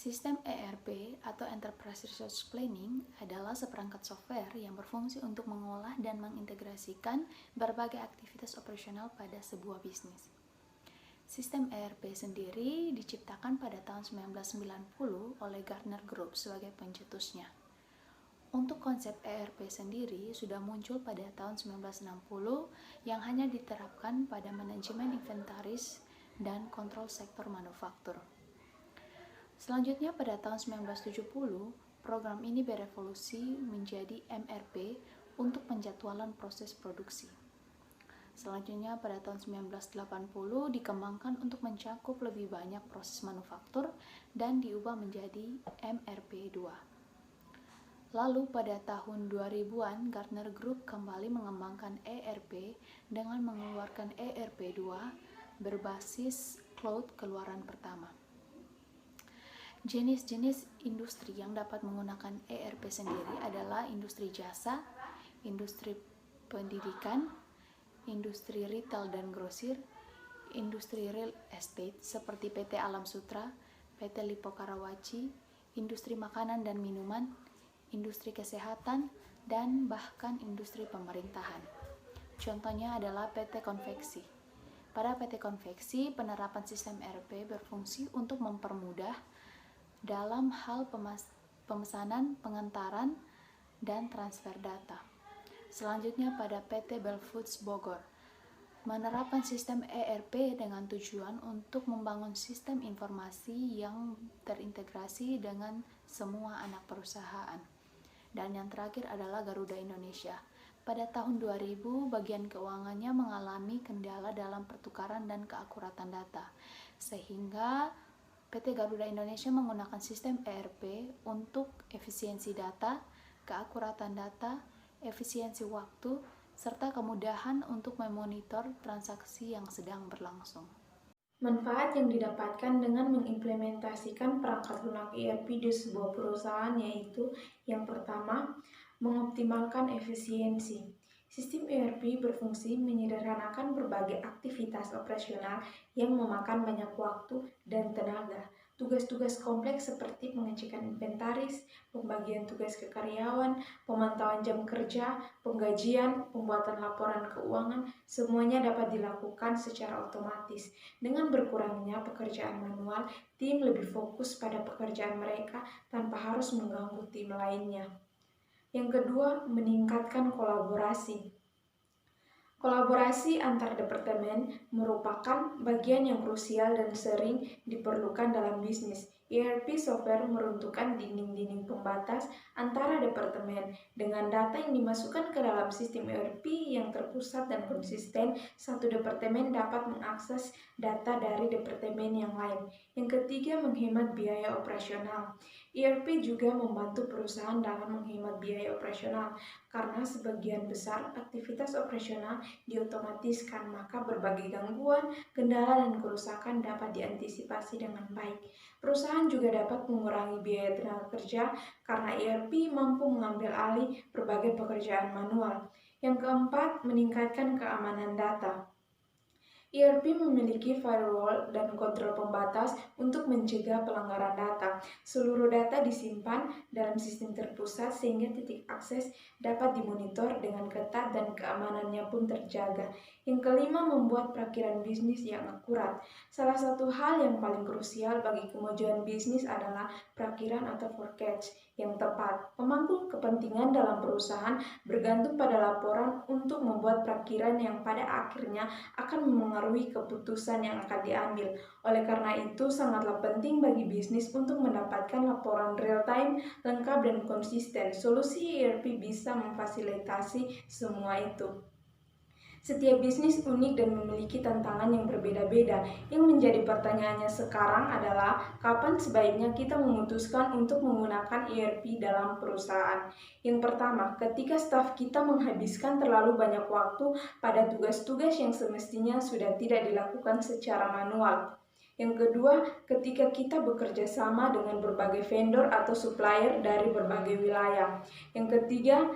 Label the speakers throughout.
Speaker 1: Sistem ERP atau Enterprise Resource Planning adalah seperangkat software yang berfungsi untuk mengolah dan mengintegrasikan berbagai aktivitas operasional pada sebuah bisnis. Sistem ERP sendiri diciptakan pada tahun 1990 oleh Gartner Group sebagai pencetusnya. Untuk konsep ERP sendiri sudah muncul pada tahun 1960 yang hanya diterapkan pada manajemen inventaris dan kontrol sektor manufaktur. Selanjutnya pada tahun 1970, program ini berevolusi menjadi MRP untuk penjadwalan proses produksi. Selanjutnya pada tahun 1980 dikembangkan untuk mencakup lebih banyak proses manufaktur dan diubah menjadi MRP2. Lalu pada tahun 2000-an, Gartner Group kembali mengembangkan ERP dengan mengeluarkan ERP2 berbasis cloud keluaran pertama. Jenis-jenis industri yang dapat menggunakan ERP sendiri adalah industri jasa, industri pendidikan, industri retail dan grosir, industri real estate seperti PT Alam Sutra, PT Lippo Karawaci, industri makanan dan minuman, industri kesehatan, dan bahkan industri pemerintahan. Contohnya adalah PT Konveksi. Pada PT Konveksi, penerapan sistem ERP berfungsi untuk mempermudah dalam hal pemesanan, pengantaran, dan transfer data. Selanjutnya pada PT Bell Foods Bogor, menerapkan sistem ERP dengan tujuan untuk membangun sistem informasi yang terintegrasi dengan semua anak perusahaan. Dan yang terakhir adalah Garuda Indonesia. Pada tahun 2000, bagian keuangannya mengalami kendala dalam pertukaran dan keakuratan data, sehingga PT Garuda Indonesia menggunakan sistem ERP untuk efisiensi data, keakuratan data, efisiensi waktu, serta kemudahan untuk memonitor transaksi yang sedang berlangsung.
Speaker 2: Manfaat yang didapatkan dengan mengimplementasikan perangkat lunak ERP di sebuah perusahaan yaitu yang pertama, mengoptimalkan efisiensi. Sistem ERP berfungsi menyederhanakan berbagai aktivitas operasional yang memakan banyak waktu dan tenaga. Tugas-tugas kompleks seperti pengecekan inventaris, pembagian tugas ke karyawan, pemantauan jam kerja, penggajian, pembuatan laporan keuangan, semuanya dapat dilakukan secara otomatis. Dengan berkurangnya pekerjaan manual, tim lebih fokus pada pekerjaan mereka tanpa harus mengganggu tim lainnya. Yang kedua, meningkatkan kolaborasi. Kolaborasi antar departemen merupakan bagian yang krusial dan sering diperlukan dalam bisnis. ERP software meruntuhkan dinding-dinding pembatas antara departemen. Dengan data yang dimasukkan ke dalam sistem ERP yang terpusat dan konsisten, satu departemen dapat mengakses data dari departemen yang lain. Yang ketiga, menghemat biaya operasional. ERP juga membantu perusahaan dalam menghemat biaya operasional karena sebagian besar aktivitas operasional diotomatiskan, maka berbagai gangguan, kendala, dan kerusakan dapat diantisipasi dengan baik. Perusahaan juga dapat mengurangi biaya tenaga kerja karena ERP mampu mengambil alih berbagai pekerjaan manual. Yang keempat, meningkatkan keamanan data. ERP memiliki firewall dan kontrol pembatas untuk mencegah pelanggaran data. Seluruh data disimpan dalam sistem terpusat sehingga titik akses dapat dimonitor dengan ketat dan keamanannya pun terjaga. Yang kelima, membuat perakiraan bisnis yang akurat. Salah satu hal yang paling krusial bagi kemajuan bisnis adalah perakiraan atau forecast yang tepat. Pemangku kepentingan dalam perusahaan bergantung pada laporan untuk membuat perakiraan yang pada akhirnya akan mengaruhi keputusan yang akan diambil. Oleh karena itu, sangatlah penting bagi bisnis untuk mendapatkan laporan real-time, lengkap, dan konsisten. Solusi ERP bisa memfasilitasi semua itu. Setiap bisnis unik dan memiliki tantangan yang berbeda-beda. Yang menjadi pertanyaannya sekarang adalah kapan sebaiknya kita memutuskan untuk menggunakan ERP dalam perusahaan. Yang pertama, ketika staf kita menghabiskan terlalu banyak waktu pada tugas-tugas yang semestinya sudah tidak dilakukan secara manual. Yang kedua, ketika kita bekerja sama dengan berbagai vendor atau supplier dari berbagai wilayah. Yang ketiga,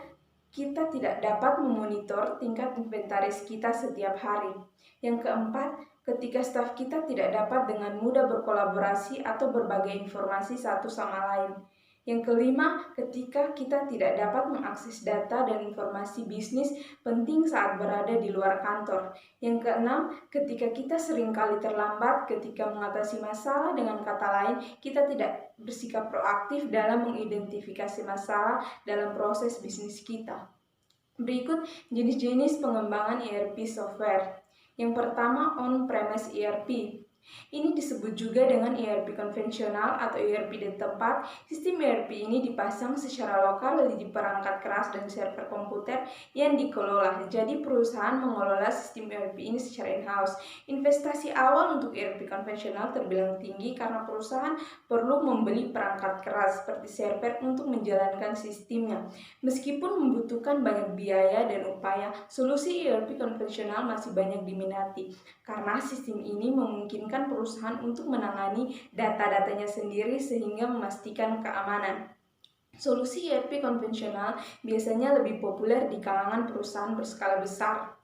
Speaker 2: kita tidak dapat memonitor tingkat inventaris kita setiap hari. Yang keempat, ketika staf kita tidak dapat dengan mudah berkolaborasi atau berbagi informasi satu sama lain. Yang kelima, ketika kita tidak dapat mengakses data dan informasi bisnis penting saat berada di luar kantor. Yang keenam, ketika kita seringkali terlambat ketika mengatasi masalah, dengan kata lain, kita tidak bersikap proaktif dalam mengidentifikasi masalah dalam proses bisnis kita. Berikut jenis-jenis pengembangan ERP software. Yang pertama, on-premise ERP. Ini disebut juga dengan ERP konvensional atau ERP di tempat. Sistem ERP ini dipasang secara lokal di perangkat keras dan server komputer yang dikelola. Jadi perusahaan mengelola sistem ERP ini secara in-house. Investasi awal untuk ERP konvensional terbilang tinggi karena perusahaan perlu membeli perangkat keras seperti server untuk menjalankan sistemnya. Meskipun membutuhkan banyak biaya dan upaya, solusi ERP konvensional masih banyak diminati karena sistem ini memungkinkan perusahaan untuk menangani data-datanya sendiri sehingga memastikan keamanan. Solusi ERP konvensional biasanya lebih populer di kalangan perusahaan berskala besar.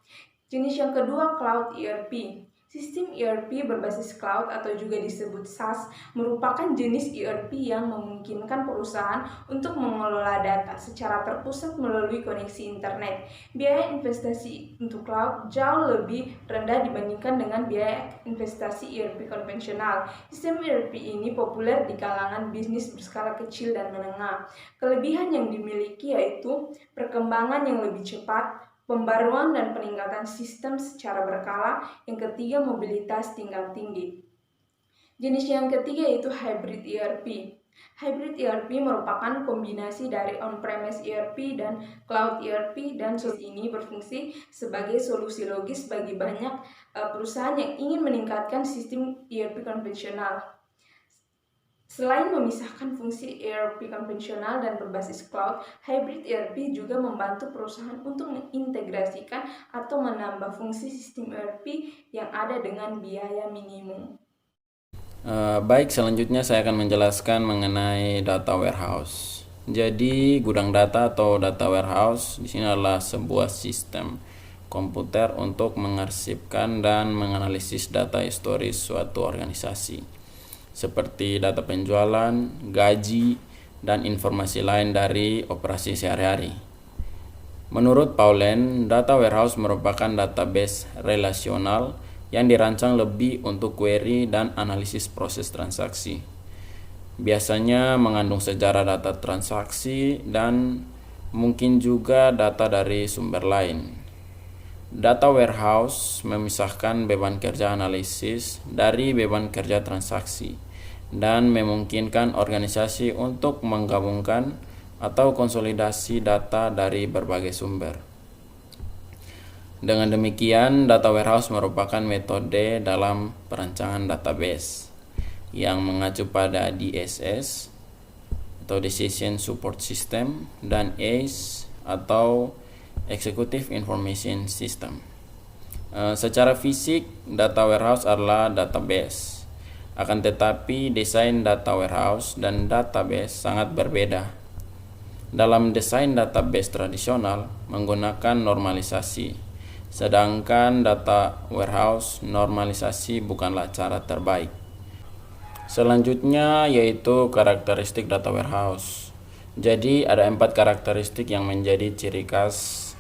Speaker 2: Jenis yang kedua, Cloud ERP. Sistem ERP berbasis cloud atau juga disebut SaaS merupakan jenis ERP yang memungkinkan perusahaan untuk mengelola data secara terpusat melalui koneksi internet. Biaya investasi untuk cloud jauh lebih rendah dibandingkan dengan biaya investasi ERP konvensional. Sistem ERP ini populer di kalangan bisnis berskala kecil dan menengah. Kelebihan yang dimiliki yaitu perkembangan yang lebih cepat, pembaruan dan peningkatan sistem secara berkala. Yang ketiga, mobilitas tingkat tinggi. Jenis yang ketiga yaitu hybrid ERP. Hybrid ERP merupakan kombinasi dari on-premise ERP dan cloud ERP, dan solusi ini berfungsi sebagai solusi logis bagi banyak perusahaan yang ingin meningkatkan sistem ERP konvensional. Selain memisahkan fungsi ERP konvensional dan berbasis cloud, hybrid ERP juga membantu perusahaan untuk mengintegrasikan atau menambah fungsi sistem ERP yang ada dengan biaya minimum.
Speaker 3: Baik, selanjutnya saya akan menjelaskan mengenai data warehouse. Jadi, gudang data atau data warehouse di sini adalah sebuah sistem komputer untuk mengarsipkan dan menganalisis data historis suatu organisasi, seperti data penjualan, gaji, dan informasi lain dari operasi sehari-hari. Menurut Paulen, data warehouse merupakan database relasional yang dirancang lebih untuk query dan analisis proses transaksi. Biasanya mengandung sejarah data transaksi dan mungkin juga data dari sumber lain. Data warehouse memisahkan beban kerja analisis dari beban kerja transaksi dan memungkinkan organisasi untuk menggabungkan atau konsolidasi data dari berbagai sumber. Dengan demikian, data warehouse merupakan metode dalam perancangan database yang mengacu pada DSS atau Decision Support System dan ACE atau Executive Information System. Secara fisik, data warehouse adalah database. Akan tetapi, desain data warehouse dan database sangat berbeda. Dalam desain database tradisional menggunakan normalisasi, sedangkan data warehouse normalisasi bukanlah cara terbaik. Selanjutnya yaitu karakteristik data warehouse. Jadi ada 4 karakteristik yang menjadi ciri khas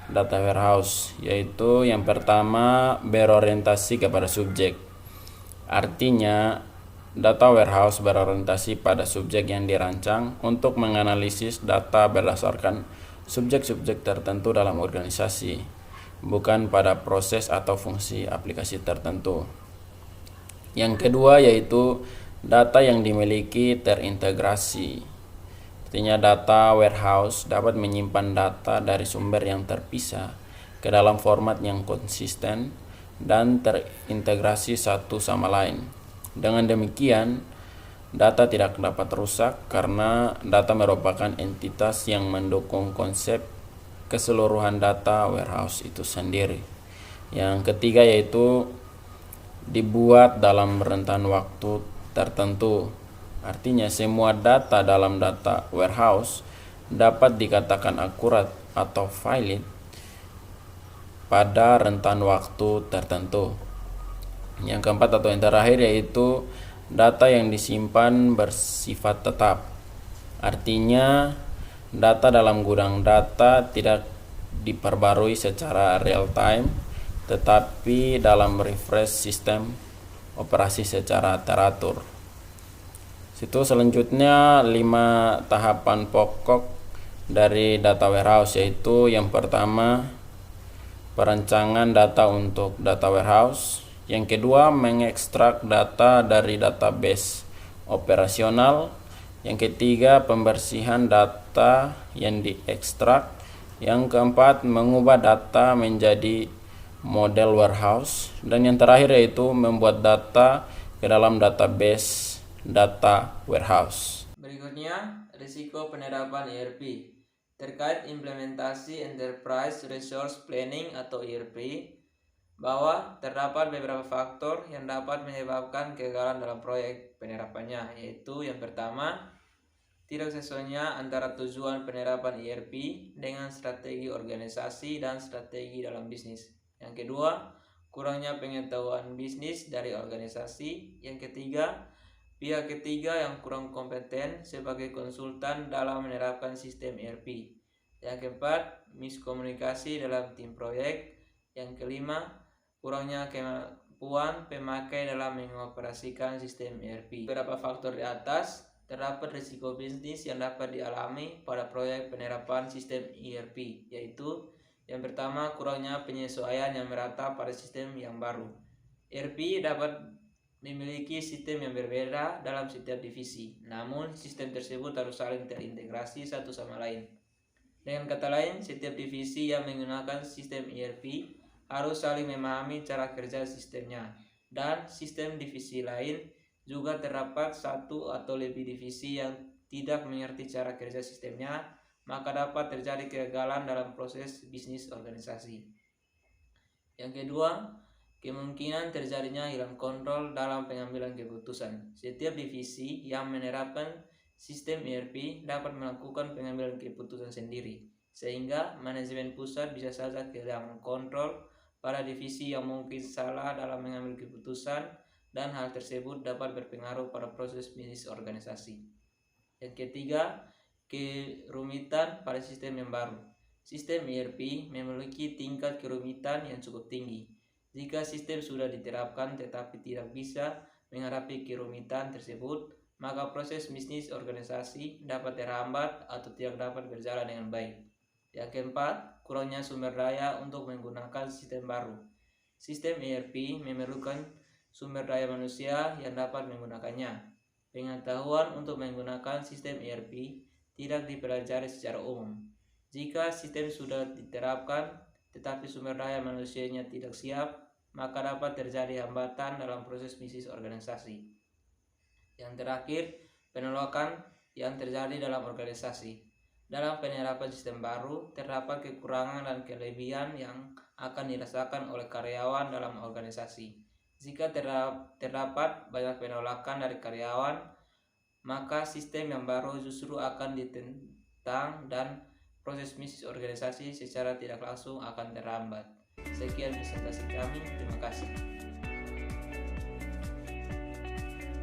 Speaker 3: data warehouse, yaitu yang pertama, berorientasi kepada subjek. Artinya, data warehouse berorientasi pada subjek yang dirancang untuk menganalisis data berdasarkan subjek-subjek tertentu dalam organisasi, bukan pada proses atau fungsi aplikasi tertentu. Yang kedua yaitu data yang dimiliki terintegrasi. Artinya, data warehouse dapat menyimpan data dari sumber yang terpisah ke dalam format yang konsisten dan terintegrasi satu sama lain. Dengan demikian, data tidak dapat rusak karena data merupakan entitas yang mendukung konsep keseluruhan data warehouse itu sendiri. Yang ketiga yaitu dibuat dalam rentan waktu tertentu. Artinya, semua data dalam data warehouse dapat dikatakan akurat atau valid pada rentan waktu tertentu. Yang keempat atau yang terakhir yaitu data yang disimpan bersifat tetap. Artinya data dalam gudang data tidak diperbarui secara real time, tetapi dalam refresh sistem operasi secara teratur. Situ selanjutnya 5 tahapan pokok dari data warehouse, yaitu yang pertama perancangan data untuk data warehouse, yang kedua mengekstrak data dari database operasional, yang ketiga pembersihan data yang diekstrak, yang keempat mengubah data menjadi model warehouse, dan yang terakhir yaitu membuat data ke dalam database data warehouse.
Speaker 4: Berikutnya, risiko penerapan ERP. Terkait implementasi Enterprise Resource Planning atau ERP, bahwa terdapat beberapa faktor yang dapat menyebabkan kegagalan dalam proyek penerapannya, yaitu yang pertama, tidak sesuainya antara tujuan penerapan ERP dengan strategi organisasi dan strategi dalam bisnis. Yang kedua, kurangnya pengetahuan bisnis dari organisasi. Yang ketiga, pihak ketiga yang kurang kompeten sebagai konsultan dalam menerapkan sistem ERP. Yang keempat, miskomunikasi dalam tim proyek. Yang kelima, kurangnya kemampuan pemakai dalam mengoperasikan sistem ERP. Beberapa faktor di atas terdapat risiko bisnis yang dapat dialami pada proyek penerapan sistem ERP, yaitu yang pertama, kurangnya penyesuaian yang merata pada sistem yang baru. ERP dapat memiliki sistem yang berbeda dalam setiap divisi, namun sistem tersebut harus saling terintegrasi satu sama lain. Dengan kata lain, setiap divisi yang menggunakan sistem ERP harus saling memahami cara kerja sistemnya, dan sistem divisi lain juga terdapat satu atau lebih divisi yang tidak mengerti cara kerja sistemnya, maka dapat terjadi kegagalan dalam proses bisnis organisasi. Yang kedua, kemungkinan terjadinya hilang kontrol dalam pengambilan keputusan. Setiap divisi yang menerapkan sistem ERP dapat melakukan pengambilan keputusan sendiri, sehingga manajemen pusat bisa saja kehilangan kontrol pada divisi yang mungkin salah dalam mengambil keputusan, dan hal tersebut dapat berpengaruh pada proses bisnis organisasi. Yang ketiga, kerumitan pada sistem yang baru. Sistem ERP memiliki tingkat kerumitan yang cukup tinggi. Jika sistem sudah diterapkan tetapi tidak bisa menghadapi kerumitan tersebut, maka proses bisnis organisasi dapat terhambat atau tidak dapat berjalan dengan baik. Yang keempat, kurangnya sumber daya untuk menggunakan sistem baru. Sistem ERP memerlukan sumber daya manusia yang dapat menggunakannya. Pengetahuan untuk menggunakan sistem ERP tidak dipelajari secara umum. Jika sistem sudah diterapkan tetapi sumber daya manusianya tidak siap, maka dapat terjadi hambatan dalam proses bisnis organisasi. Yang terakhir, penolakan yang terjadi dalam organisasi. Dalam penerapan sistem baru, terdapat kekurangan dan kelebihan yang akan dirasakan oleh karyawan dalam organisasi. Jika terdapat banyak penolakan dari karyawan, maka sistem yang baru justru akan ditentang dan proses bisnis organisasi secara tidak langsung akan terhambat. Sekian presentasi kami, terima kasih.